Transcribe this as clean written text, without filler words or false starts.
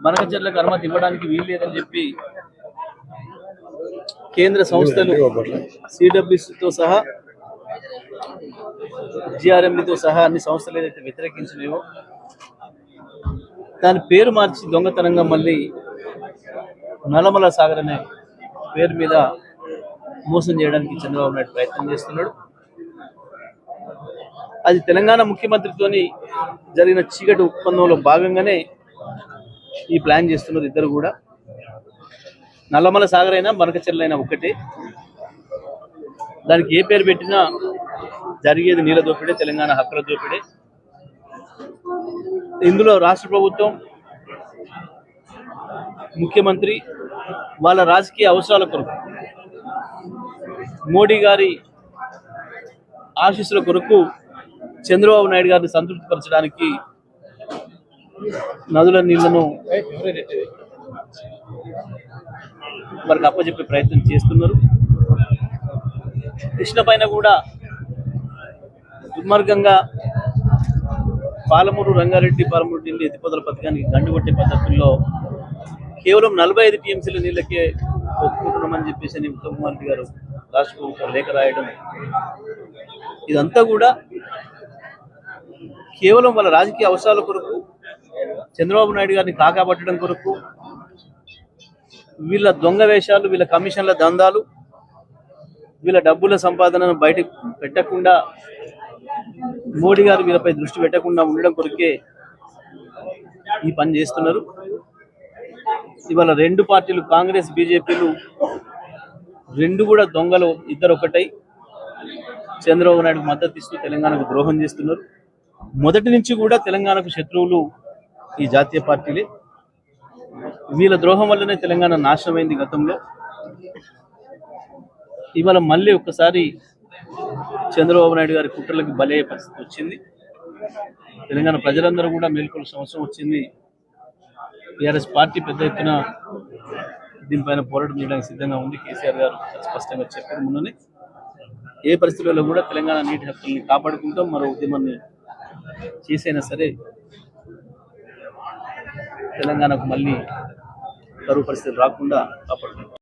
బనకచెర్లకు అనుమతి ఇవ్వడానికి వీలు లేదని చెప్పి కేంద్ర సంస్థలు సిడబ్ల్యూసితో సహా జిఆర్ఎండితో సహా అన్ని సంస్థలు ఏదైతే వ్యతిరేకించినాయో దాని పేరు మార్చి దొంగతనంగా మళ్ళీ నల్లమల సాగర్ అనే పేరు మీద మోసం చేయడానికి చంద్రబాబు నాయుడు ప్రయత్నం చేస్తున్నాడు. అది తెలంగాణ ముఖ్యమంత్రితోని జరిగిన చీకటి ఒప్పందంలో భాగంగానే ఈ ప్లాన్ చేస్తున్నారు ఇద్దరు కూడా. నల్లమల సాగర్ అయినా బనకచెర్లైనా ఒకటే, దానికి ఏ పేరు పెట్టినా జరిగేది నీళ్ళ దోపిడే, తెలంగాణ హక్కుల దోపిడే. ఇందులో రాష్ట్ర ప్రభుత్వం ముఖ్యమంత్రి వాళ్ళ రాజకీయ అవసరాల కొరకు, మోడీ గారి ఆశీస్సుల కొరకు చంద్రబాబు నాయుడు గారిని సంతృప్తిపరచడానికి నదుల నీళ్లను వారికి అప్పచెప్పే ప్రయత్నం చేస్తున్నారు. కృష్ణ పైన కూడా దుర్మార్గంగా పాలమూరు రంగారెడ్డి పాలమూరు ఢిల్లీ ఎత్తిపోతల పథకానికి గండుగొట్టే పద్ధతుల్లో కేవలం 45 టీఎంసీల నీళ్ళకే ఒప్పుకుంటున్నామని చెప్పేసి ఉత్తమ్ కుమార్ రెడ్డి గారు రాష్ట్ర ప్రభుత్వం లేఖ రాయడం, ఇదంతా కూడా కేవలం వాళ్ళ రాజకీయ అవసరాల కొరకు, చంద్రబాబు నాయుడు గారిని కాకాపట్టడం కొరకు, వీళ్ళ దొంగ వేషాలు, వీళ్ళ కమిషన్ల దందాలు, వీళ్ళ డబ్బుల సంపాదనను బయటకు పెట్టకుండా, మోడీ గారు వీళ్ళపై దృష్టి పెట్టకుండా ఉండడం కొరకే ఈ పని చేస్తున్నారు. ఇవాళ రెండు పార్టీలు, కాంగ్రెస్ బీజేపీలు రెండు కూడా దొంగలు, ఇద్దరు ఒకటై చంద్రబాబు నాయుడుకు మద్దతు ఇస్తూ తెలంగాణకు ద్రోహం చేస్తున్నారు. మొదటి నుంచి కూడా తెలంగాణకు శత్రువులు ఈ జాతీయ పార్టీలే. వీళ్ళ ద్రోహం వల్లనే తెలంగాణ నాశనమైంది గతంలో. ఇవాళ మళ్ళీ ఒక్కసారి చంద్రబాబు నాయుడు గారి కుట్రలకు బలయ్యే పరిస్థితి వచ్చింది. తెలంగాణ ప్రజలందరూ కూడా మేల్కొల్సిన అవసరం వచ్చింది. టీఆర్ఎస్ పార్టీ పెద్ద ఎత్తున దీనిపైన పోరాటం చేయడానికి సిద్ధంగా ఉంది. కేసీఆర్ గారు స్పష్టంగా చెప్పడం ముందునే ఏ పరిస్థితుల్లో కూడా తెలంగాణ నీటి హక్కుల్ని కాపాడుకుంటాం, మరో ఉద్యమాన్ని చేసైనా సరే తెలంగాణకు మళ్ళీ కరువు పరిస్థితులు రాకుండా కాపాడుకుంటాం.